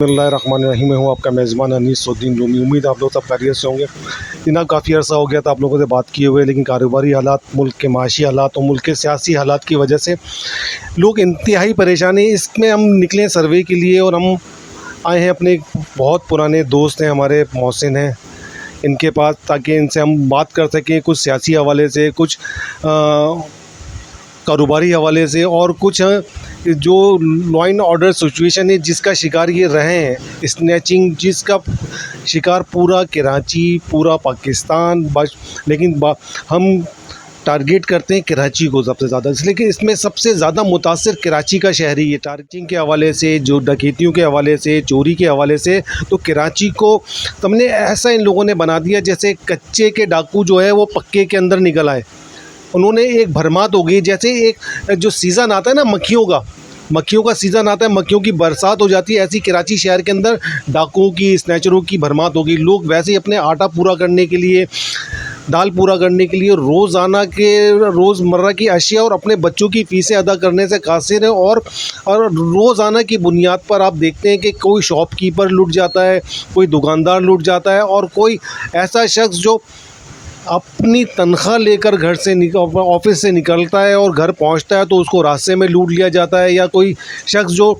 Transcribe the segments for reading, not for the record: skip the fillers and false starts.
बिस्मिल्लाहिर्रहमानिर्रहीम। मैं हूँ आपका मेज़बान अनीसुद्दीन रूमी। उम्मीद आप लोग सब खैरियत से होंगे। जनाब काफ़ी अर्सा हो गया था आप लोगों से बात किए हुए, लेकिन कारोबारी हालात, मुल्क के माशी हालात और मुल्क के सियासी हालात की वजह से लोग इंतहाई परेशान हैं। इसमें हम निकले सर्वे के लिए और हम आए हैं अपने बहुत पुराने दोस्त हैं, हमारे मोहसिन हैं, इनके पास, ताकि इनसे हम बात कर सकें कुछ सियासी हवाले से, कुछ कारोबारी हवाले से, और कुछ जो लॉ एंड ऑर्डर सिचुएशन है जिसका शिकार ये रहे हैं, स्नैचिंग जिसका शिकार पूरा कराची, पूरा पाकिस्तान, बस लेकिन हम टारगेट करते हैं कराची को सबसे ज़्यादा, इसलिए कि इसमें सबसे ज़्यादा मुतासिर कराची का शहरी है। टारगेटिंग के हवाले से, जो डकैतियों के हवाले से, चोरी के हवाले से, तो कराची को तुमने ऐसा इन लोगों ने बना दिया जैसे कच्चे के डाकू जो है वो पक्के के अंदर निकल आए। उन्होंने एक भरमात हो गई, जैसे एक जो सीज़न आता है ना मक्खियों का सीज़न आता है, मक्खियों की बरसात हो जाती है, ऐसी कराची शहर के अंदर डाकुओं की, स्नैचरों की भरमात हो गई। लोग वैसे ही अपने आटा पूरा करने के लिए, दाल पूरा करने के लिए, रोज़मर्रा की अशिया और अपने बच्चों की फ़ीसें अदा करने से कासिर है। और रोज़ाना की बुनियाद पर आप देखते हैं कि कोई शॉपकीपर लुट जाता है, कोई दुकानदार लुट जाता है, और कोई ऐसा शख्स जो अपनी तनख्वाह लेकर घर से ऑफिस से निकलता है और घर पहुंचता है तो उसको रास्ते में लूट लिया जाता है, या कोई शख्स जो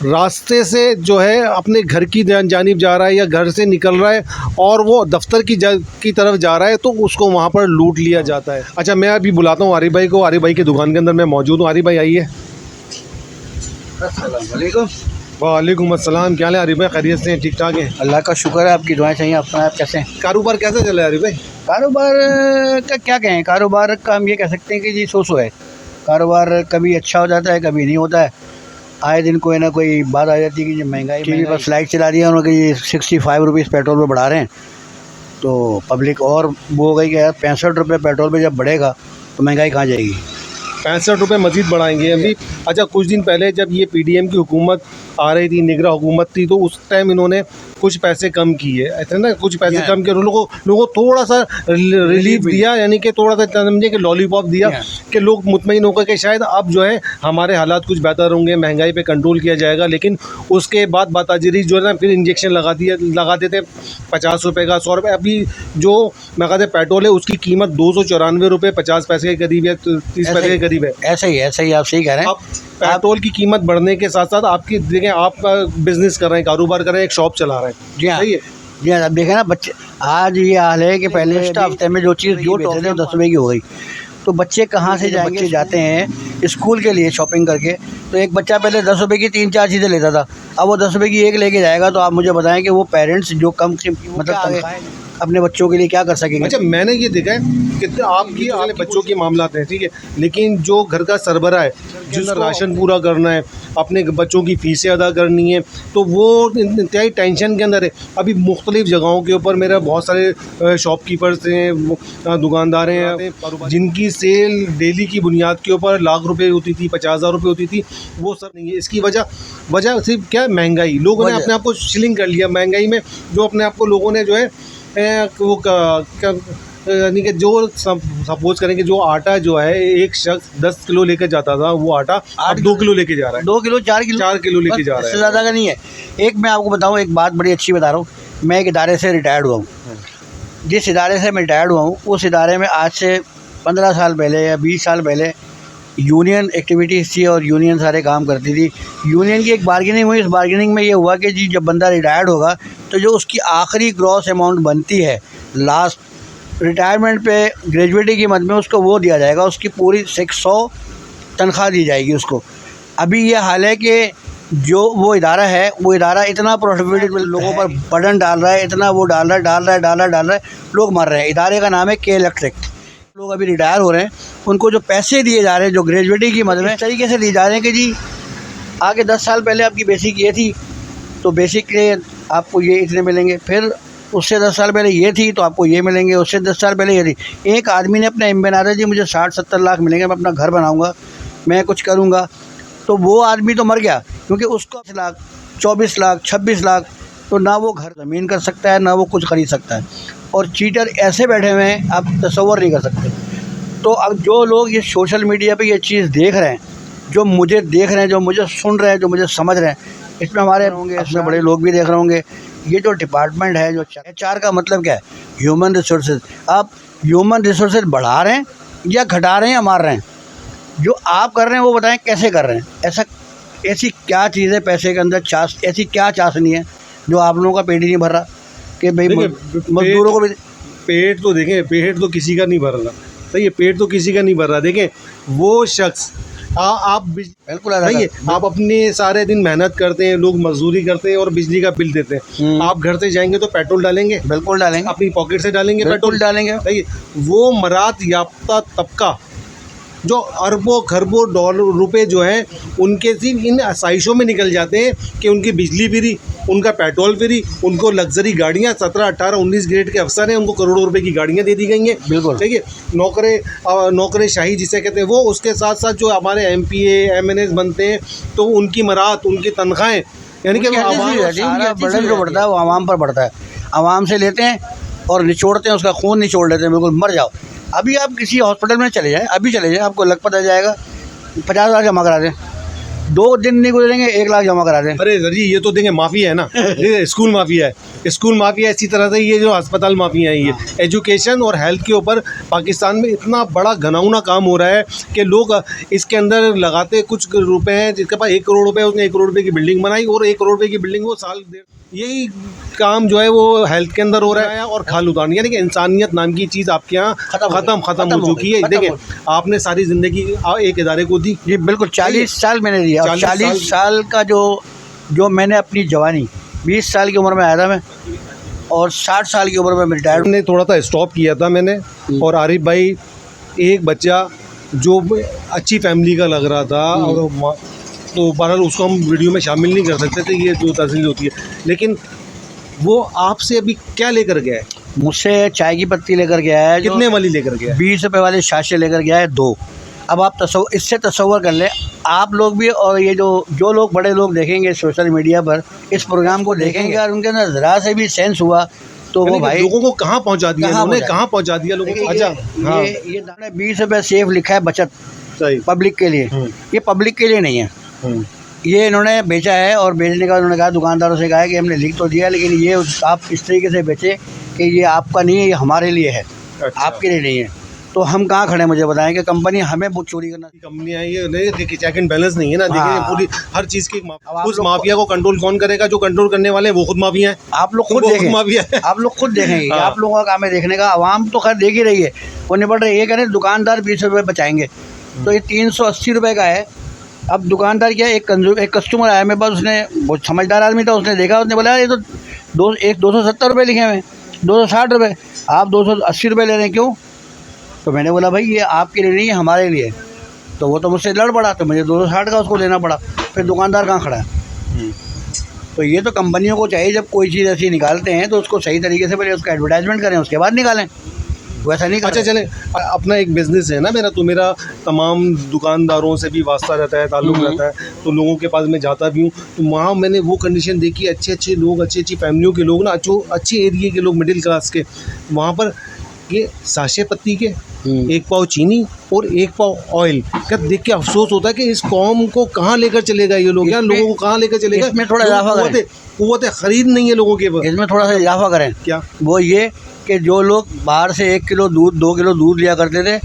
रास्ते से जो है अपने घर की जानिब जा रहा है या घर से निकल रहा है और वो दफ्तर की तरफ जा रहा है तो उसको वहाँ पर लूट लिया जाता है। अच्छा, मैं अभी बुलाता हूँ आरिफ भाई को। आरिफ भाई की दुकान के अंदर मैं मौजूद हूँ। आरिफ भाई आइए। अस्सलाम वालेकुम। वालेकुम अस्सलाम। क्या हाल है आरिफ भाई? खैरियत से हैं? ठीक ठाक हैं? अल्लाह का शुक्र है, आपकी दुआएं चाहिए। अपना आप कैसे हैं? कारोबार कैसे चल रहा है आरिफ भाई? कारोबार का क्या कहें, कारोबार का हम ये कह सकते हैं कि जी सो है। कारोबार कभी अच्छा हो जाता है, कभी नहीं होता है। आए दिन कोई ना कोई बात आ जाती है कि जी महंगाई टी वी पर फ्लाइट चला रही है उन्होंने कि 65 रुपीज़ पेट्रोल पे बढ़ा रहे हैं, तो पब्लिक और वो हो गई कि यार 65 रुपये पेट्रोल पे जब बढ़ेगा तो महंगाई कहाँ जाएगी। 65 रुपये मज़ीद बढ़ाएंगे अभी। अच्छा, कुछ दिन पहले जब ये पीडीएम की हुकूमत आ रही थी, निगरा हुकूमत थी, तो उस टाइम इन्होंने कुछ पैसे कम किए, ऐसे ना, कुछ पैसे कम किए, लोगों को थोड़ा सा रिलीफ दिया, यानी कि थोड़ा सा समझे कि लॉलीपॉप दिया कि लोग मुतमईन होकर के शायद अब जो है हमारे हालात कुछ बेहतर होंगे, महंगाई पे कंट्रोल किया जाएगा। लेकिन उसके बाद बाताजरी जो है ना, फिर इंजेक्शन लगा देते 50 रुपये का, 100 रुपये। अभी जो मैं कहते पेट्रोल है उसकी कीमत 294 रुपये 50 पैसे के करीब है, 30 पैसे के करीब है। ऐसा ही आप सही कह रहे हैं। अब पेट्रोल की कीमत बढ़ने के साथ साथ आपकी देखें, आप बिजनेस कर रहे हैं, कारोबार कर रहे हैं, एक शॉप चला रहे हैं, जी हाँ, सही है? जी हाँ। अब देखें ना, बच्चे आज ये हाल है कि पहले हफ्ते में जो चीज़ जो बेचते थे 10 रुपये की हो गई, तो बच्चे कहाँ से जाएंगे? बच्चे जाते हैं स्कूल के लिए शॉपिंग करके, तो एक बच्चा पहले 10 रुपये की 3-4 चीज़ें लेता था, अब वो 10 रुपये की एक लेके जाएगा। तो आप मुझे बताएं कि वो पेरेंट्स जो कम मतलब अपने बच्चों के लिए क्या कर सकेंगे? अच्छा, मैंने ये देखा है कि आपकी बच्चों के मामला हैं, ठीक है, लेकिन जो घर का सरबराह है, जिसको राशन पूरा करना है, अपने बच्चों की फ़ीसें अदा करनी है, तो वो इंतहाई टेंशन के अंदर है। अभी मुख्तलिफ़ जगहों के ऊपर मेरा बहुत सारे शॉपकीपर्स हैं, दुकानदार हैं, जिनकी सेल डेली की बुनियाद के ऊपर लाख रुपए होती थी, 50,000 रुपये होती थी, वो सब नहीं है। इसकी वजह सिर्फ क्या है? महंगाई। लोगों ने अपने आप को शिलिंग कर लिया महंगाई में, जो अपने आप को लोगों ने जो है वो यानी कि जो सपोज करें कि जो आटा जो है एक शख्स 10 किलो लेकर जाता था, वो आटा 2 किलो लेके जा रहा है, 2 किलो 4 किलो लेके जा रहा है, इससे ज़्यादा का नहीं है। एक मैं आपको बताऊं, एक बात बड़ी अच्छी बता रहा हूँ। मैं एक इदारे से रिटायर्ड हुआ हूँ। जिस इदारे से मैं रिटायर्ड हुआ हूँ, उस इदारे में आज से 15 साल पहले या 20 साल पहले यूनियन एक्टिविटीज़ थी और यूनियन सारे काम करती थी। यूनियन की एक बार्गेनिंग हुई। इस बार्गेनिंग में ये हुआ कि जी जब बंदा रिटायर्ड होगा तो जो उसकी आखिरी ग्रॉस अमाउंट बनती है लास्ट रिटायरमेंट पे ग्रेजुएटी की मद में, उसको वो दिया जाएगा, उसकी पूरी 100 तनख्वाह दी जाएगी उसको। अभी ये हाल है कि जो वो इदारा है, वो इदारा इतना प्रॉफिटेबल लोगों पर बर्डन डाल रहा है, इतना वो डाल रहा है, लोग मर रहे हैं। इदारे का नाम है के इलेक्ट्रिक। लोग अभी रिटायर हो रहे हैं, उनको जो पैसे दिए जा रहे हैं, जो ग्रेजुएटी की मदद में इस तरीके से दिए जा रहे हैं कि जी आगे 10 साल पहले आपकी बेसिक ये थी तो बेसिक के आपको ये इतने मिलेंगे, फिर उससे 10 साल पहले ये थी तो आपको ये मिलेंगे, उससे 10 साल पहले ये थी। एक आदमी ने अपना एम बना दिया, जी मुझे 60-70 लाख मिलेंगे, मैं अपना घर बनाऊँगा, मैं कुछ करूँगा, तो वो आदमी तो मर गया, क्योंकि उसको 10 लाख 24 लाख 26 लाख, तो ना वो घर ज़मीन कर सकता है, ना वो कुछ खरीद सकता है। और चीटर ऐसे बैठे हुए हैं, आप तसव्वुर नहीं कर सकते। तो अब जो लोग ये सोशल मीडिया पे ये चीज़ देख रहे हैं, जो मुझे देख रहे हैं, जो मुझे सुन रहे हैं, जो मुझे समझ रहे हैं, इसमें हमारे होंगे, इसमें बड़े लोग भी देख रहे होंगे। ये जो डिपार्टमेंट है, जो HR का मतलब क्या है? Human resources. आप ह्यूमन रिसोर्सेज बढ़ा रहे हैं या घटा रहे हैं या मार रहे हैं? जो आप कर रहे हैं वो बताएं कैसे कर रहे हैं। ऐसी क्या चीज़ है पैसे के अंदर, ऐसी क्या चाशनी है जो आप लोगों का पेट ही नहीं भर रहा कि भाई मजदूरों को भी पेट तो देखें, पेट तो किसी का नहीं भर रहा। सही है, पेट तो किसी का नहीं भर रहा। देखें वो शख्स आप बिल्कुल है, आप अपने सारे दिन मेहनत करते हैं, लोग मजदूरी करते हैं और बिजली का बिल देते हैं। आप घर से जाएंगे तो पेट्रोल डालेंगे, बिल्कुल डालेंगे, अपनी पॉकेट से डालेंगे, पेट्रोल डालेंगे। सही है, वो मरात याफ्ता तबका जो अरबों खरबों डॉलर रुपए जो हैं उनके सिर्फ इन आसाइशों में निकल जाते हैं कि उनकी बिजली फ्री, उनका पेट्रोल फ्री, उनको लग्जरी गाड़ियाँ 17, 18, 19 ग्रेड के अफसर हैं, उनको करोड़ों रुपए की गाड़ियाँ दे दी गई हैं। बिल्कुल ठीक है, नौकरे शाही जिसे कहते हैं वो, उसके साथ साथ जो हमारे MPA MNS बनते हैं तो उनकी मरात, उनकी तनख्वाहें, यानी कि बर्डन जो बढ़ता है वो आवाम पर बढ़ता है। आवाम से लेते हैं और निचोड़ते हैं, उसका खून निचोड़ लेते हैं, बिल्कुल मर जाओ। अभी आप किसी हॉस्पिटल में चले जाएं, अभी चले जाएं, आपको लग पता जाएगा 50,000 जमा करा दें, 2 दिन नहीं गुजरेंगे 1 लाख जमा करा दें। अरे सर जी, ये तो देंगे माफिया है ना, ये स्कूल माफिया है, स्कूल माफिया। इसी तरह से ये जो अस्पताल माफिया है, ये एजुकेशन और हेल्थ के ऊपर पाकिस्तान में इतना बड़ा घनाउना काम हो रहा है कि लोग इसके अंदर लगाते कुछ रुपए हैं। जिसके पास 1 करोड़ रुपए, उसने 1 करोड़ रुपए की बिल्डिंग बनाई और 1 करोड़ रुपए की बिल्डिंग वो साल यही काम जो है वो हेल्थ के अंदर हो रहा है। और खाल उतारनी, यानी कि इंसानियत नाम की चीज़ आपके यहाँ खत्म हो चुकी है। देखिए, आपने सारी ज़िंदगी एक इदारे को दी। जी बिल्कुल, 40 साल मैंने दिया। 40 साल का जो मैंने अपनी जवानी, 20 साल की उम्र में आया था मैं, और 60 साल की उम्र में रिटायर्ड। मैंने थोड़ा सा स्टॉप किया था मैंने, और आरिफ भाई एक बच्चा जो अच्छी फैमिली का लग रहा था, और तो बहरहाल उसको हम वीडियो में शामिल नहीं कर सकते थे, ये जो तस्वीर होती है। लेकिन वो आपसे अभी क्या लेकर गया है? मुझसे चाय की पत्ती लेकर गया है। कितने वाली लेकर गया है? 20 रुपये वाले शाशे लेकर गया है 2। अब आप इससे तसव्वुर कर लें, आप लोग भी, और ये जो लोग बड़े लोग देखेंगे सोशल मीडिया पर इस प्रोग्राम को देखेंगे और उनके अंदर ज़रा से भी सेंस हुआ तो वो भाई लोगों को कहाँ पहुँचा दिया, कहाँ पहुँचा दिया लोगों को। अच्छा, ये 20 रुपये सेफ लिखा है बचत, सही, पब्लिक के लिए। ये पब्लिक के लिए नहीं है, ये इन्होंने बेचा है। और बेचने का उन्होंने कहा, दुकानदारों से कहा है कि हमने लिख तो दिया, लेकिन ये आप इस तरीके से बेचे कि ये आपका नहीं है, ये हमारे लिए है। अच्छा। आपके लिए नहीं है। तो हम कहाँ खड़े, मुझे बताएं कि कंपनी हमें बुक चोरी करना, कंपनियां ये देखिए चेक एंड बैलेंस नहीं है ना। देखिए पूरी हर चीज़ की उस माफिया को कंट्रोल कौन करेगा? जो कंट्रोल करने वाले हैं वो खुद माफिया हैं। आप लोग खुद देखें, माफिया है। आप लोग खुद देखेंगे। आप लोगों का काम है देखने का। आवाम तो खैर देख ही रही है, वो निपट रही है। ये कह रहे दुकानदार 20 रुपये बचाएंगे, तो ये 380 रुपये का है। अब दुकानदार क्या, एक कस्टमर आया मेरे पास, उसने बहुत समझदार आदमी था, उसने देखा, उसने बोला ये तो 270 रुपये लिखे हुए हैं, 260 रुपये, आप 280 रुपये ले रहे हैं, क्यों? तो मैंने बोला भाई ये आपके लिए नहीं है, हमारे लिए। तो वो तो मुझसे लड़ पड़ा, तो मुझे 260 का उसको देना पड़ा। फिर दुकानदार कहाँ खड़ा है? तो ये तो कंपनियों को चाहिए, जब कोई चीज़ ऐसी निकालते हैं तो उसको सही तरीके से पहले उसका एडवर्टाइजमेंट करें, उसके बाद निकालें। वैसा नहीं। अच्छा चले, अपना एक बिज़नेस है ना मेरा, तो मेरा तमाम दुकानदारों से भी वास्ता रहता है, ताल्लुक़ रहता है, तो लोगों के पास मैं जाता भी हूँ। तो वहाँ मैंने वो कंडीशन देखी, अच्छे लोग, अच्छी फैमिलियों के लोग ना, अच्छे एरिया के लोग, मिडिल क्लास के, वहाँ पर ये साशे पत्ती के 1 पाव चीनी और 1 पाव ऑयल का देख के अफसोस होता है कि इस कौम को कहाँ लेकर चलेगा ये लोग, या लोगों को कहाँ लेकर चलेगा। इसमें थोड़ा इजाफा करें, कुव्वत ख़रीद नहीं है लोगों के पास, इसमें थोड़ा सा इजाफा करें। क्या? वो ये कि जो लोग बाहर से 1 किलो दूध, 2 किलो दूध लिया करते थे,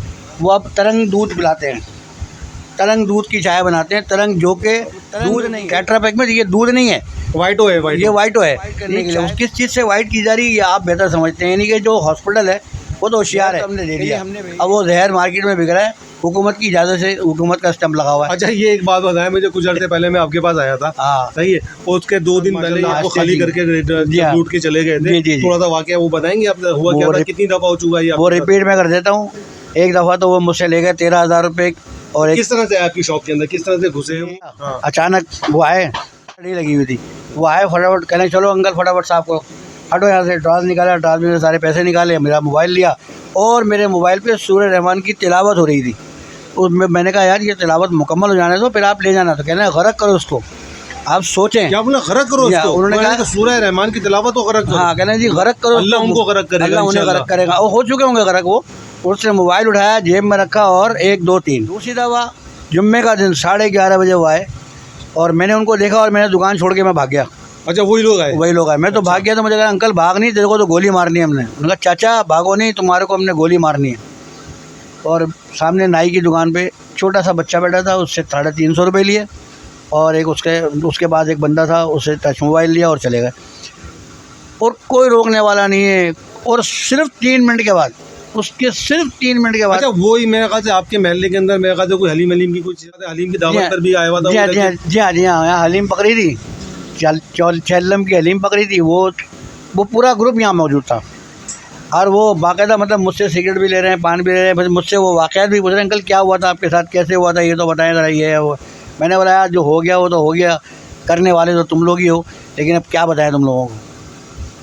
वो अब तरंग दूध पिलाते हैं, तरंग दूध की चाय बनाते हैं। तरंग जो कि दूध नहीं, टेट्रा पैक में, ये दूध नहीं है, वाइटो है, ये वाइटो है। करने के लिए किस चीज़ से वाइट की जा रही है ये आप बेहतर समझते हैं। यानी कि जो हॉस्पिटल है वो तो होशियार है, हमने दे दिया, अब वो जहर मार्केट में बिक रहा है, हुकूमत की इजाज़त से, हुकूमत का स्टम्प लगा हुआ है। अच्छा, ये एक बात बताया मुझे, कुछ अर्से पहले मैं आपके पास आया था, सही है, उसके 2 दिन पहले आपको खाली करके लूट के चले गए थे। थोड़ा सा वाकया वो बताएंगे आप, हुआ क्या था, कितनी दफ़ा हो चुका है? वो रिपीट में कर देता हूँ। एक दफ़ा तो वो मुझसे ले गए 13,000 रुपये। और किस तरह से आपकी शॉप के अंदर, किस तरह से घुसे? अचानक वो आए, गाड़ी लगी हुई थी, वो आए, फटाफट कहने चलो अंकल फटाफट साफ करो, हटो यहाँ से। ड्राज निकाला, ड्राज में सारे पैसे निकाले, मेरा मोबाइल लिया, और मेरे मोबाइल पे सूरह रहमान की तिलावत हो रही थी। उसमें मैंने कहा यार ये तिलावत मुकम्मल हो जाने दो, फिर आप ले जाना। तो कहना गरक करो उसको। आप सोचें क्या बोला, गरक करो उसको? उन्होंने कहा सूरह रहमान की तिलावत हो, गरक करो। हाँ, कहना जी गरक करो, अल्लाह उनको गरक करेगा, अल्लाह उन्हें गरक करेगा। वो हो चुके होंगे गरक। वो उसने मोबाइल उठाया, जेब में रखा, और 1 2 3 दूसरी दफ़ा जुम्मे का दिन 11:30 बजे वो आए, और मैंने उनको देखा और मैंने दुकान छोड़ के मैं भाग गया। अच्छा, वही लोग आए? वही लोग आए। मैं तो भाग गया, तो मुझे कहा अंकल भाग नहीं, तेरे को तो गोली मारनी है हमने। उन्होंने कहा चाचा भागो नहीं, तुम्हारे को हमने गोली मारनी है। और सामने नाई की दुकान पे छोटा सा बच्चा बैठा था, उससे 350 रुपये लिए, और एक उसके बाद एक बंदा था, उससे टच मोबाइल लिया और चले गए। और कोई रोकने वाला नहीं है। और सिर्फ 3 मिनट के बाद, उसके सिर्फ 3 मिनट के बाद। अच्छा, वही मेरे ख्याल से आपके महल्ले के अंदर मेरे ख्याल से कोई हलीम की कुछ हलीम की दावत पर भी आया हुआ था। जी हाँ, यहाँ हलीम पकड़ी थी, चेल्लम की हलीम पकड़ी थी। वो पूरा ग्रुप यहाँ मौजूद था, और वो बाकायदा मतलब मुझसे सिगरेट भी ले रहे हैं, पान भी ले रहे हैं, बस मुझसे वो वाक़यात भी पूछ रहे हैं, अंकल क्या हुआ था आपके साथ, कैसे हुआ था, ये तो बताएं ज़रा, ये है वो। मैंने बोला यार जो हो गया वो तो हो गया, करने वाले तो तुम लोग ही हो, लेकिन अब क्या बताएं तुम लोगों को।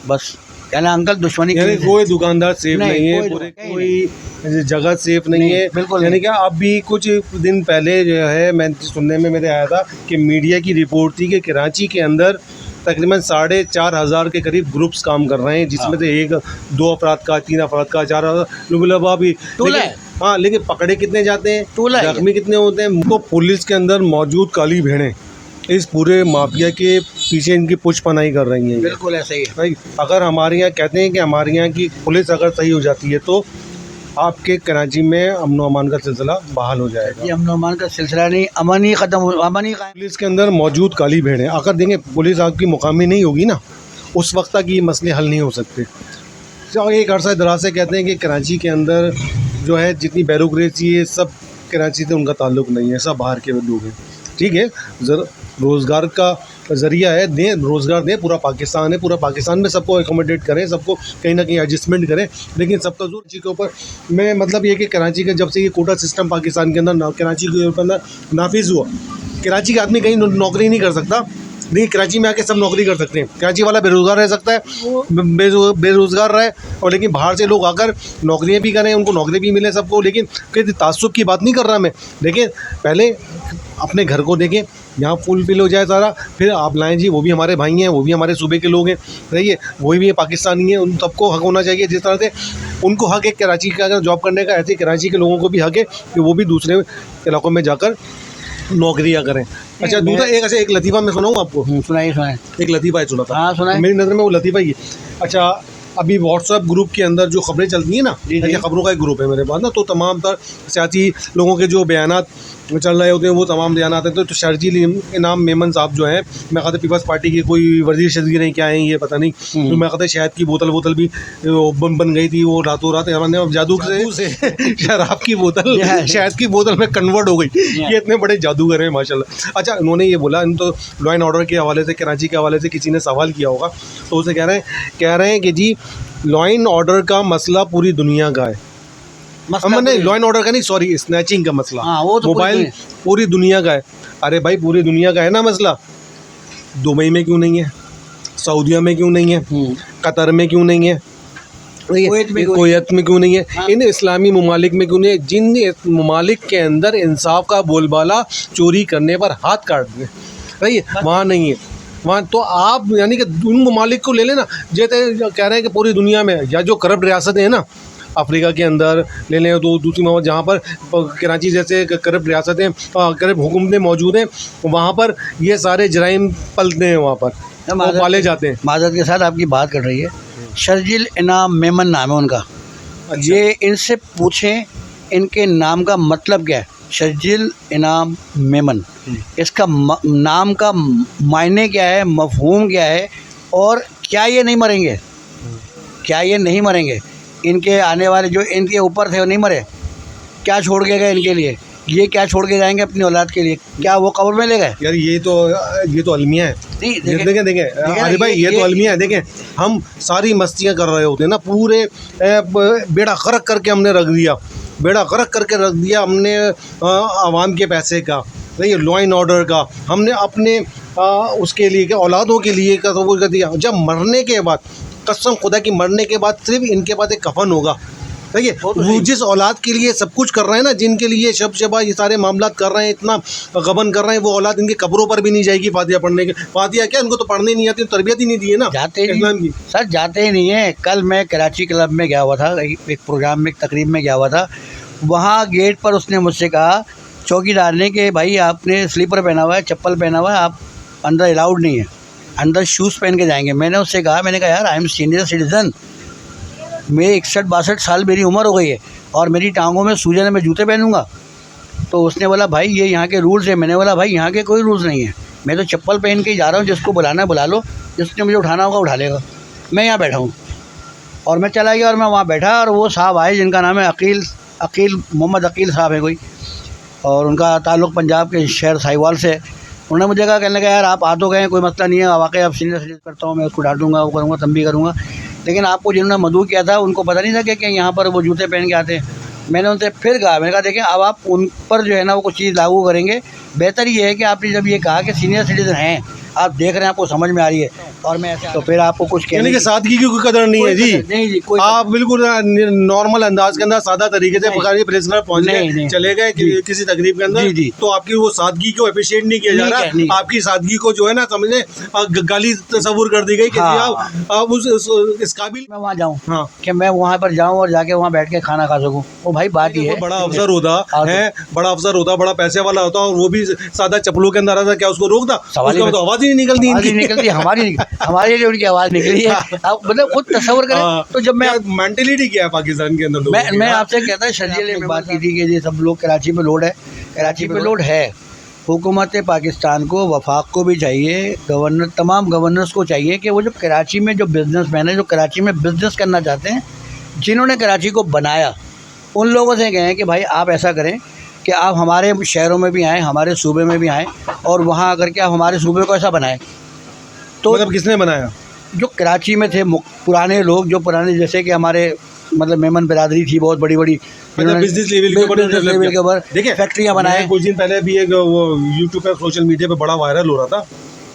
बस कहना अंकल दुश्मनी यानी कोई दुकानदार सेफ नहीं है, कोई जगह सेफ नहीं है, बिल्कुल। यानी कि अभी कुछ दिन पहले जो है मैं सुनने में मेरे आया था कि मीडिया की रिपोर्ट थी कि कराची के अंदर तकरीबन 4,500 के करीब ग्रुप्स काम कर रहे हैं, जिसमें से 1-2 अफराद का, 3 अफराद का, 4 मतलब अभी। हाँ, लेकिन पकड़े कितने जाते हैं, जख्मी कितने होते हैं। तो पुलिस के अंदर मौजूद काली भेड़ें इस पूरे माफिया के पीछे इनकी पुष्पनाई कर रही हैं। बिल्कुल ऐसे ही भाई, अगर हमारे यहाँ कहते हैं कि हमारे यहाँ की पुलिस अगर सही हो जाती है तो आपके कराची में अमन व अमान का सिलसिला बहाल हो जाएगा। ये अमन व अमान का सिलसिला नहीं, अमन ही ख़त्म हो, अमन ही कायम। पुलिस के अंदर मौजूद काली भेड़ें अगर देंगे, पुलिस आपकी मुकामी नहीं होगी ना, उस वक्त तक ये मसले हल नहीं हो सकते। तो एक अरसा दराज से कहते हैं कि कराची के अंदर जो है जितनी ब्यूरोक्रेसी है सब कराची से उनका ताल्लुक़ नहीं है, सब बाहर के लोग हैं। ठीक है, रोज़गार का ज़रिया है, दें रोज़गार दें, पूरा पाकिस्तान है, पूरा पाकिस्तान में सबको एकोमोडेट करें, सबको कहीं ना कहीं एडजस्टमेंट करें, लेकिन सबका जोर कराची के ऊपर। मैं मतलब ये कि कराची का जब से ये कोटा सिस्टम पाकिस्तान के अंदर कराची के अंदर नाफिज हुआ, कराची का आदमी कहीं नौकरी नहीं कर सकता, लेकिन कराची में आके सब नौकरी कर सकते हैं। कराची वाला बेरोज़गार रह सकता है, बेरोज़गार रहे, और लेकिन बाहर से लोग आकर नौकरियां भी करें, उनको नौकरी भी मिले सबको। लेकिन कोई तासुब की बात नहीं कर रहा मैं, लेकिन पहले अपने घर को देखें, यहाँ फुलफिल हो जाए सारा, फिर आप लाएं जी, वो भी हमारे भाई हैं, वो भी हमारे सूबे के लोग हैं, सही है, वही भी पाकिस्तानी हैं, उन सबको हक होना चाहिए। जिस तरह से उनको हक है कराची का अगर जॉब करने का, ऐसे कराची के लोगों को भी हक है कि वो भी दूसरे इलाकों में जाकर नौकरियां करें। अच्छा, दूसरा एक लतीफ़ा मैं सुनाऊँ आपको? सुनाइए। एक लतीफ़ा है सुना था। हाँ सुनाइए। मेरी नज़र में वो लतीफ़ा ही है। अच्छा, अभी व्हाट्सएप ग्रुप के अंदर जो खबरें चलती हैं ना, खबरों का एक ग्रुप है मेरे पास ना, तो तमाम तर सियासी लोगों के जो बयानात चल रहे होते हैं वो तमाम बयानात हैं। तो शर्जील इनाम मेमन साहब जो हैं, मैं कहता पीपल्स पार्टी की कोई वज़ीर शज़ीर हैं क्या हैं ये पता नहीं, तो मैं कहता शहद की बोतल भी बन गई थी, वो रातों रात हमने जादू से शराब की बोतल शहद की बोतल में कन्वर्ट हो गई। ये इतने बड़े जादूगर हैं माशाल्लाह। अच्छा, उन्होंने ये बोला, इन तो लॉ एंड ऑर्डर के हवाले से, कराची के हवाले से किसी ने सवाल किया होगा, तो उसे कह रहे हैं कि जी लॉ एंड ऑर्डर का मसला पूरी दुनिया का है। नहीं, लॉ एंड ऑर्डर का नहीं, सॉरी, स्नैचिंग का मसला, वो तो मोबाइल पूरी दुनिया का है। अरे भाई, पूरी दुनिया का है ना मसला, दुबई में क्यों नहीं है, सऊदीया में क्यों नहीं है, कतर में क्यों नहीं है, कुवैत में क्यों नहीं है, इन इस्लामी ममालिक में क्यों नहीं है, जिन ममालिक के अंदर इंसाफ का बोलबाला चोरी करने पर हाथ काट दें, सही है, वहाँ नहीं है। वहाँ तो आप यानी कि उन ममालिक को ले लेना, जैसे कह रहे हैं कि पूरी दुनिया में, या जो करप्ट रियासतें हैं ना अफ्रीका के अंदर ले लें, तो दूसरी जहाँ पर कराची जैसे करप्ट रियासतें, करप्ट हुकूमतें मौजूद हैं, वहाँ पर ये सारे जराइम पलते हैं, वहाँ पर वो पाले जाते हैं। माज़रत के साथ आपकी बात कर रही है, शर्जील इनाम मेमन नाम है उनका। अच्छा। ये इनसे पूछें इनके नाम का मतलब क्या है, शर्जील इनाम मेमन, इसका नाम का मायने क्या है, मफहूम क्या है, और क्या ये नहीं मरेंगे, क्या ये नहीं मरेंगे, इनके आने वाले जो इनके ऊपर थे वो नहीं मरे, क्या छोड़ के गए इनके लिए, ये क्या छोड़ के जाएंगे अपनी औलाद के लिए, क्या वो कब्र में ले गए? यार ये तो अलमिया है। देखें अरे भाई, ये तो अलमिया है। देखें, हम सारी मस्तियाँ कर रहे होते हैं ना, पूरे बेड़ा गर्क करके हमने रख दिया, बेड़ा गर्क करके रख दिया हमने आवाम के पैसे का, नहीं लॉ एंड ऑर्डर का, हमने अपने उसके लिए क्या औलादों के लिए का तो वो कर दिया। जब मरने के बाद, कसम खुदा की, मरने के बाद सिर्फ इनके पास एक कफन होगा, ठीक है, वो जिस औलाद के लिए सब कुछ कर रहे हैं ना, जिनके लिए शब शबा ये सारे मामला कर रहे हैं, इतना गबन कर रहे हैं, वो औलाद इनकी कब्रों पर भी नहीं जाएगी फातिहा पढ़ने के। फातिहा क्या, इनको तो पढ़ने नहीं आती, तरबियत ही नहीं दी है ना, जाते नहीं सर, जाते ही नहीं है। कल मैं कराची क्लब में गया हुआ था, एक प्रोग्राम में, एक तकरीब में गया हुआ था, वहाँ गेट पर उसने मुझसे कहा चौकीदार ने कि भाई आपने स्लीपर पहना हुआ है, चप्पल पहना हुआ है, आप अंदर अलाउड नहीं है, अंदर शूज़ पहन के जाएंगे। मैंने उससे कहा, मैंने कहा यार आई एम सीनियर सिटीज़न, मेरे 61-62 साल मेरी उम्र हो गई है और मेरी टांगों में सूजन है, मैं जूते पहनूंगा? तो उसने बोला भाई ये यहाँ के रूल्स हैं। मैंने बोला भाई यहाँ के कोई रूल्स नहीं है, मैं तो चप्पल पहन के ही जा रहा हूँ, जिसको बुलाना है बुला लो, जिसने मुझे उठाना होगा उठा लेगा, मैं यहाँ बैठा हूँ। और मैं चला गया और मैं वहाँ बैठा और वो साहब आए जिनका नाम है अकील मोहम्मद अकील साहब है कोई, और उनका ताल्लुक़ पंजाब के शहर साहिवाल से। उन्होंने मुझे कहा, कहने लगा यार आप आ तो गए, कोई मसला नहीं है, वाकई आप सीनियर सिटीजन करता हूँ, मैं उसको डांटूंगा, वो करूँगा, तंबी करूँगा, लेकिन आपको जिन्होंने मदऊ किया था उनको पता नहीं था कि यहाँ पर वो जूते पहन के आते हैं। मैंने उनसे फिर कहा, मैंने कहा देखें अब आप उन पर जो है ना वो कुछ चीज़ लागू करेंगे, बेहतर ये है कि आपने जब ये कहा कि सीनियर सिटीजन हैं, आप देख रहे हैं, आपको समझ में आ रही है, और मैं ऐसे तो फिर आपको कुछ कहने की सादगी की कोई कदर नहीं है जी। नहीं जी, कोई आप बिल्कुल नॉर्मल अंदाज के अंदर सादा तरीके से प्रेस क्लब पहुंच गए, चले गए किसी तकरीब के अंदर, तो आपकी वो सादगी को अप्रिशिएट नहीं किया जा रहा, आपकी सादगी को जो है ना समझे गाली तस्वुर कर दी गई कि आप इस काबिल मैं वहाँ जाऊँ, हाँ, कि मैं वहाँ पर जाऊँ और जाके वहाँ बैठ के खाना खा सकूँ। वो भाई बात ही है, बड़ा अफसर होता है, बड़ा अफसर होता, बड़ा पैसे वाला होता, और वो भी सादा चप्पलों के अंदर आता, क्या उसको रोकता? सवाल तो आवाज ही नहीं निकलती, हमारी जो उनकी आवाज़ निकली है। आप मतलब खुद तस्वर करें। तो जब मैं मेंटलिटी क्या है पाकिस्तान के अंदर, मैं आपसे कहता है शर्जील में बात की थी कि ये सब लोग कराची पे लोड है, कराची पे लोड है। हुकूमत पाकिस्तान को, वफाक को भी चाहिए, तमाम गवर्नर्स को चाहिए कि वो जो कराची में जो बिजनेसमैन है, जो कराची में बिजनेस करना चाहते हैं, जिन्होंने कराची को बनाया, उन लोगों से कहें कि भाई आप ऐसा करें कि आप हमारे शहरों में भी आएँ, हमारे सूबे में भी आएँ, और वहाँ आकर के आप हमारे सूबे को ऐसा बनाएं। तो मतलब किसने बनाया? जो कराची में थे पुराने लोग, जो पुराने, जैसे कि हमारे मतलब मेमन बिरादरी थी बहुत बड़ी बड़ी, बिजनेस लेवल के ऊपर देखिए फैक्ट्रियाँ बनाए। कुछ दिन पहले भी एक वो यूट्यूब पे सोशल मीडिया पे बड़ा वायरल हो रहा था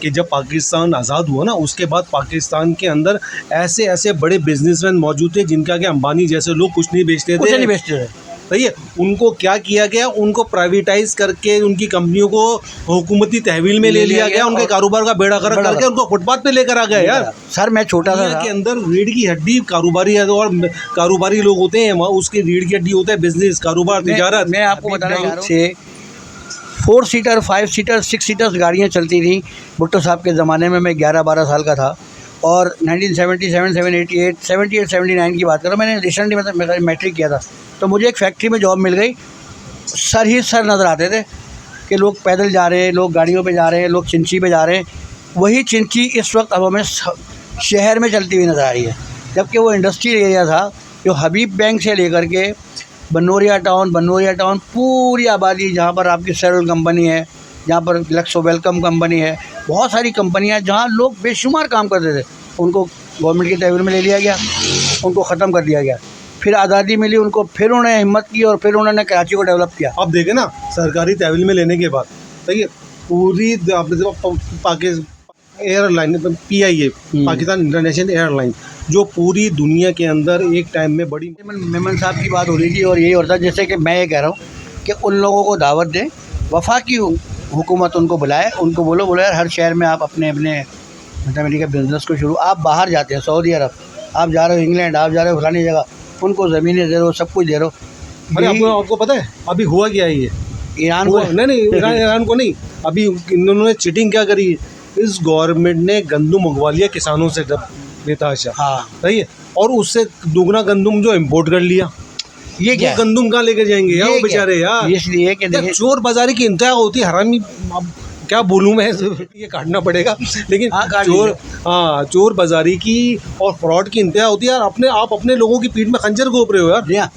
कि जब पाकिस्तान आज़ाद हुआ ना, उसके बाद पाकिस्तान के अंदर ऐसे ऐसे बड़े बिजनेसमैन मौजूद थे जिनका कि अंबानी जैसे लोग कुछ नहीं बेचते थे, सही है। उनको क्या किया गया, उनको प्राइवेटाइज करके उनकी कंपनियों को हुकूमती तहवील में ले लिया गया, उनके कारोबार का बेड़ा गर्क करके उनको फुटपाथ पे लेकर आ गया। यार सर मैं छोटा सा के अंदर रीढ़ की हड्डी कारोबारी है, और कारोबारी लोग होते हैं वहाँ, उसकी रीढ़ की हड्डी होता है बिजनेस, कारोबार, तिजारत। मैं आपको बताना चाह रहा हूँ, 4 सीटर 5 सीटर 6 सीटर्स गाड़ियाँ चलती थी भुट्टो साहब के ज़माने में। मैं 11-12 साल का था, और 1977 78 79 की बात करो, मैंने रिसेंटली मतलब मैट्रिक किया था, तो मुझे एक फैक्ट्री में जॉब मिल गई। सर ही सर नज़र आते थे कि लोग पैदल जा रहे हैं, लोग गाड़ियों पे जा रहे हैं, लोग चिंची पे जा रहे हैं। वही चिंची इस वक्त अब हमें शहर में चलती हुई नज़र आ रही है, जबकि वो इंडस्ट्रियल एरिया था जो हबीब बैंक से लेकर के बनोरिया टाउन पूरी आबादी, जहाँ पर आपकी सेरल कंपनी है, जहाँ पर लक्सो वेलकम कंपनी है, बहुत सारी कंपनियाँ जहाँ लोग बेशुमार काम करते थे, उनको गवर्नमेंट की तहवील में ले लिया गया, उनको ख़त्म कर दिया गया। फिर आज़ादी मिली उनको, फिर उन्होंने हिम्मत की और फिर उन्होंने कराची को डेवलप किया। अब देखें ना, सरकारी तहवील में लेने के बाद देखिए पूरी Pakistan airline PIA, Pakistan international airline, जो पूरी दुनिया के अंदर एक टाइम में बड़ी, मेमन साहब की बात हो रही थी, और यही होता है जैसे कि मैं ये कह रहा हूँ कि उन लोगों को दावत दें, वफाकी हुकूमत उनको बुलाए, उनको बोलो यार हर शहर में आप अपने मैथमेटिकल बिजनेस को शुरू, आप बाहर जाते हैं सऊदी अरब, आप जा रहे हो इंग्लैंड, आप जा रहे हो फलानी जगह, उनको ज़मीनें दे रहो, सब कुछ दे रहो। अरे आपको पता है अभी हुआ क्या है? ये ईरान को नहीं ईरान को नहीं, अभी इन्होंने चीटिंग क्या करी, इस गवर्नमेंट ने गंदम मंगवा लिया किसानों से बेताशा, हाँ सही है, और उससे दुगना गंदम जो इम्पोर्ट कर लिया। ये क्या गंदम कहाँ लेकर जाएंगे यार वो बेचारे? यार इसलिए कि चोर बाजारी की इंतहा होती है, हरामी क्या बोलूँ मैं, ये काटना पड़ेगा, लेकिन चोर बाजारी की और फ्रॉड की इंतहा होती है यार। आप अपने लोगों की पीठ में खंजर घोंप रहे हो यार।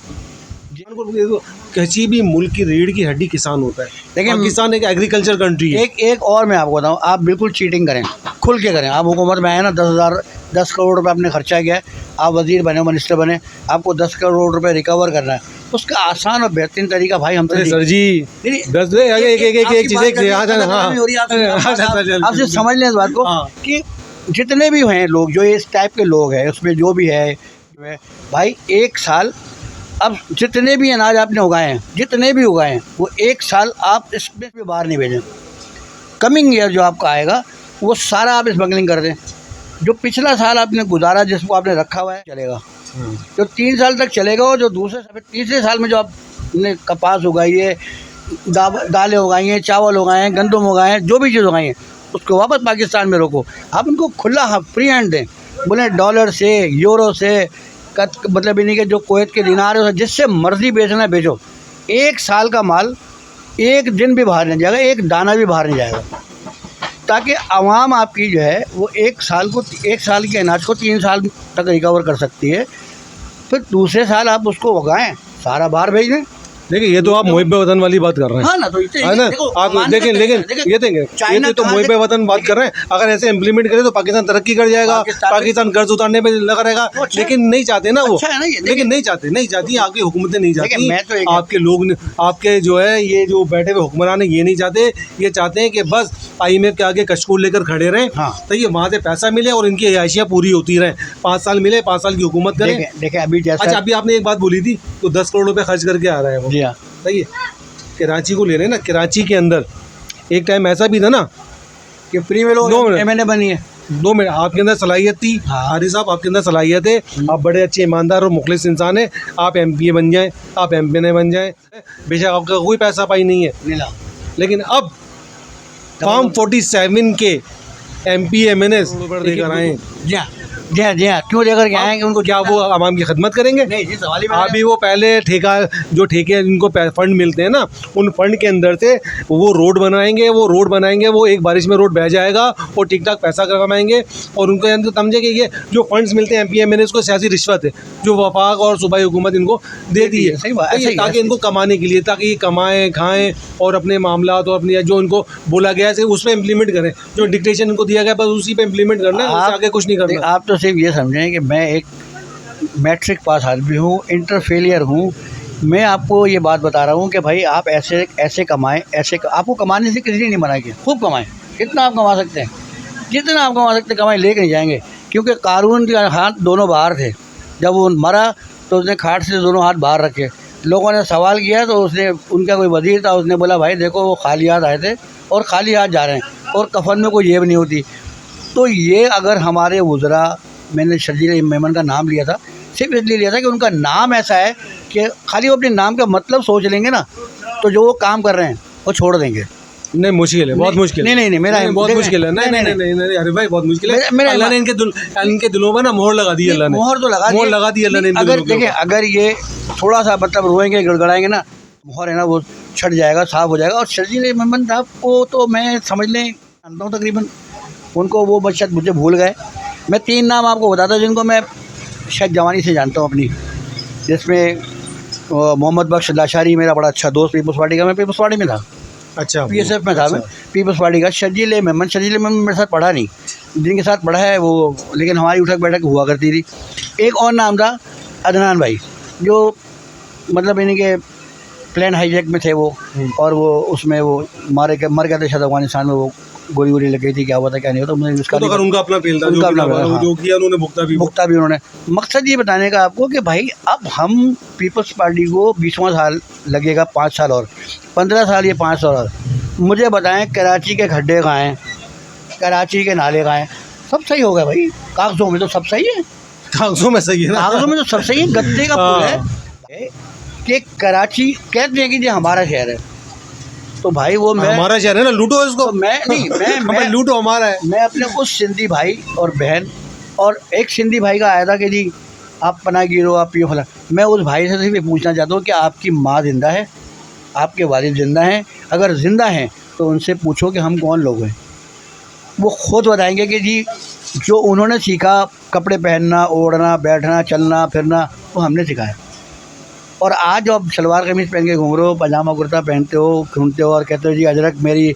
किसी भी मुल्क की रीढ़ की हड्डी किसान होता है, लेकिन पाकिस्तान एक एग्रीकल्चर कंट्री है। एक और मैं आपको बताऊं, आप बिल्कुल चीटिंग करें, खुल के करें। आप हुकूमत में आए ना, 10 करोड़ रुपए आपने खर्चा किया है, आप वजीर बने, मिनिस्टर बने, आपको 10 करोड़ रुपए रिकवर करना है, उसका आसान और बेहतरीन तरीका भाई हमसे सर जी एक चीज़ आपसे समझ लें इस बात को कि जितने भी हैं लोग, जो इस टाइप के लोग हैं, उसमें जो भी है भाई, एक साल अब जितने भी अनाज आपने उगाए हैं, जितने भी उगाए हैं, वो एक साल आप इसमें भी बाहर नहीं भेजें। कमिंग ईयर जो आपका आएगा वो सारा आप स्मगलिंग कर दें। जो पिछला साल आपने गुजारा, जिसको आपने रखा हुआ है, चलेगा जो 3 साल तक चलेगा, और जो तीसरे साल में जो आपने कपास उगाई है दालें उगाई हैं, चावल उगाए हैं, गंदम उगाए हैं, जो भी चीज़ उगाई हैं उसको वापस पाकिस्तान में रोको। आप उनको खुला फ्री हैंड दें, बोले डॉलर से, यूरो से, मतलब इन्हीं के जो कुवैत के दिनार है जिससे मर्जी बेचना बेचो। 1 साल का माल एक दिन भी बाहर नहीं जाएगा, एक दाना भी बाहर नहीं जाएगा, ताकि आवाम आपकी जो है वो 1 साल के अनाज को 3 साल तक रिकवर कर सकती है। फिर दूसरे साल आप उसको उगाएं, सारा बाहर भेज दें। देखिए ये तो आप मुहिब वतन वाली बात कर रहे हैं। हाँ ना, तो है ना, आप देखें, लेकिन ये देंगे, ये तो मुहिब वतन बात कर रहे हैं। अगर ऐसे इम्प्लीमेंट करें तो पाकिस्तान तरक्की कर जाएगा, पाकिस्तान कर्ज उतारने में लगा रहेगा, लेकिन नहीं चाहते ना वो, लेकिन नहीं चाहती आपकी हुकूमतें नहीं चाहती, आपके लोग, आपके जो है ये जो बैठे हुए हुक्मरान है ये नहीं चाहते। ये चाहते हैं कि बस IMF के आगे कशकूल लेकर खड़े रहें, तो ये वहाँ से पैसा मिले और इनकी आयशियाँ पूरी होती रहें। 5 साल मिले, 5 साल की हुकूमत करें। देखें अभी अच्छा, अभी आपने एक बात बोली थी तो 10 करोड़ रुपए खर्च करके आ रहा है वो, सही है। कराची को ले रहे हैं ना, कराची के अंदर एक टाइम ऐसा भी था ना कि फ्री में लोग MNA बनी है। 2 मिनट आपके अंदर सलाहियत थी, हारी साहब आपके अंदर सलाहियत है, आप बड़े अच्छे ईमानदार और मुखलिस इंसान हैं, आप MPA बन जाएं, आप MPA बन जाएं, बेशक आपका कोई पैसा पाई नहीं है, लेकिन अब फॉर्म 47 के MP MNA देकर आए। जी हाँ, क्यों देकर के आएंगे उनको? क्या वो आवाम की खिदमत करेंगे? नहीं जी, सवाल ही अभी वो पहले ठेके इनको फंड मिलते हैं ना, उन फंड के अंदर से वो रोड बनाएंगे, वो एक बारिश में रोड बह जाएगा और ठीक ठाक पैसा कमाएंगे। और उनको अंदर समझे कि ये जो फंड्स मिलते हैं MP MNA को सियासी रिश्वत है जो वफाक और सूबाई हुकूमत इनको देती है, सही बात है, ताकि इनको कमाने के लिए, ताकि ये कमाएं खाएं और अपने मामला और अपनी जो इनको बोला गया है उस पर इम्प्लीमेंट करें। जो डिक्टेशन इनको दिया गया बस उसी पे इम्प्लीमेंट करना है, उससे आगे कुछ नहीं करना। आप तो सिर्फ ये समझें कि मैं एक मैट्रिक पास आदमी हूँ, इंटर फेलियर हूँ। मैं आपको ये बात बता रहा हूँ कि भाई आप ऐसे कमाएं, आपको कमाने से किसी ने नहीं मना किया, खूब कमाएं, कितना आप कमा सकते हैं, जितना आप कमा सकते हैं कमाएं, लेके नहीं जाएंगे। क्योंकि कारून के हाथ दोनों बाहर थे, जब वो मरा तो उसने खाट से दोनों हाथ बाहर रखे। लोगों ने सवाल किया तो उनका कोई वजीर था, उसने बोला भाई देखो वो खाली हाथ आए थे और खाली हाथ जा रहे हैं और कफन में कोई जेब नहीं होती। तो ये अगर हमारे वज़रा, मैंने शर्जील मेमन का नाम लिया था सिर्फ इसलिए लिया था कि उनका नाम ऐसा है कि खाली वो अपने नाम का मतलब सोच लेंगे ना तो जो वो काम कर रहे हैं वो छोड़ देंगे। नहीं, मुश्किल है, बहुत मुश्किल। नहीं, मेरा बहुत मुश्किल है। नहीं, अरे भाई बहुत मुश्किल है। अल्लाह ने इनके दिलों में ना मोहर लगा दी, अल्लाह ने मोहर लगा दी अल्लाह ने। अगर देखिए, अगर ये थोड़ा सा मतलब रोएंगे, गड़गड़ाएंगे ना, मोहर है ना वो छट जाएगा, साफ हो जाएगा। और शर्जील मेमन साहब को तो मैं समझ लें जानता हूँ तकरीबन, उनको वो बस शायद मुझे भूल गए। मैं 3 नाम आपको बताता हूँ जिनको मैं शायद जवानी से जानता हूँ अपनी, जिसमें मोहम्मद बख्श लाशारी मेरा बड़ा अच्छा दोस्त, पीपल्स पार्टी का, मैं पीपल्स पार्टी में था। अच्छा, PSF में था मैं, पीपल्स पार्टी का। शर्जील मेमन मेरे साथ पढ़ा नहीं, जिनके साथ पढ़ा है वो, लेकिन हमारी उठक बैठक हुआ करती थी। एक और नाम था अदनान भाई, जो मतलब इन्हीं के प्लेन हाईजैक में थे वो, और वो उसमें वो मर गए थे शायद अफगानिस्तान में, वो गोली लग गई थी, क्या हुआ था क्या नहीं होता मुझे उसका, तो उनका अपना फेल था, जो किया उन्होंने भुगता भी उन्होंने। मकसद ये बताने का आपको कि भाई अब हम पीपल्स पार्टी को 20वां साल लगेगा, 5 साल और 15 साल, ये 5 साल और। मुझे बताएं कराची के खड्डे कहाँ हैं, कराची के नाले कहाँ हैं? सब सही हो गया भाई, कागजों में तो सब सही है, कागजों में सही है, कागजों में तो सब सही है। गद्दे का पुल है कि कराची कहते हैं कि ये हमारा शहर है, तो भाई वो मैं, हमारा शहर है ना, लूटो इसको। तो मैं लूटो, हमारा है। मैं अपने उस सिंधी भाई और बहन, और एक सिंधी भाई का आया था कि जी आप पनाह गिरो, आप ये फला, मैं उस भाई से सिर्फ पूछना चाहता हूँ कि आपकी माँ ज़िंदा है, आपके वालिद ज़िंदा हैं? अगर ज़िंदा हैं तो उनसे पूछो कि हम कौन लोग हैं। वो खुद बताएंगे कि जी जो उन्होंने सीखा, कपड़े पहनना, ओढ़ना, बैठना, चलना फिरना, वो हमने सिखाया। और आज आप सलवार कमीज़ पहन के घूम रहे हो, पजामा कुर्ता पहनते हो, घूमते हो और कहते हो जी अजरक मेरी,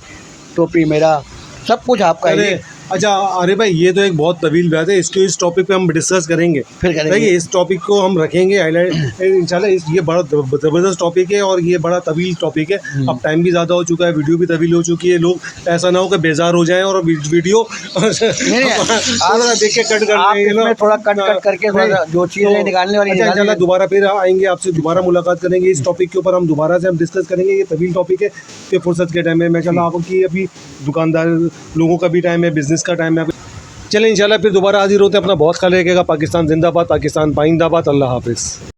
टोपी मेरा, सब कुछ आपका है। अच्छा, अरे भाई ये तो एक बहुत तवील बात है, इस टॉपिक पे हम डिस्कस करेंगे, फिर करेंगे। इस टॉपिक को हम रखेंगे हाईलाइट इंशाल्लाह। ये बड़ा ज़बरदस्त टॉपिक है और ये बड़ा तवील टॉपिक है। अब टाइम भी ज़्यादा हो चुका है, वीडियो भी तवील हो चुकी है, लोग ऐसा ना हो कि बेजार हो जाएं और वीडियो देख के कट कर, थोड़ा कट करके जो चीज़ें निकालने वाली। इंशाल्लाह दोबारा फिर आएंगे, आपसे दोबारा मुलाकात करेंगे, इस टॉपिक के ऊपर हम दोबारा से डिस्कस करेंगे। ये तवील टॉपिक है कि फुर्सत के टाइम में मैं चला आपकी, अभी दुकानदार लोगों का भी टाइम है, बिजनेस का टाइम है। चलें इंशाल्लाह फिर दोबारा हाजिर होते हैं। अपना बहुत ख्याल रखिएगा। पाकिस्तान जिंदाबाद, पाकिस्तान पाइंदाबाद। अल्लाह हाफिज़।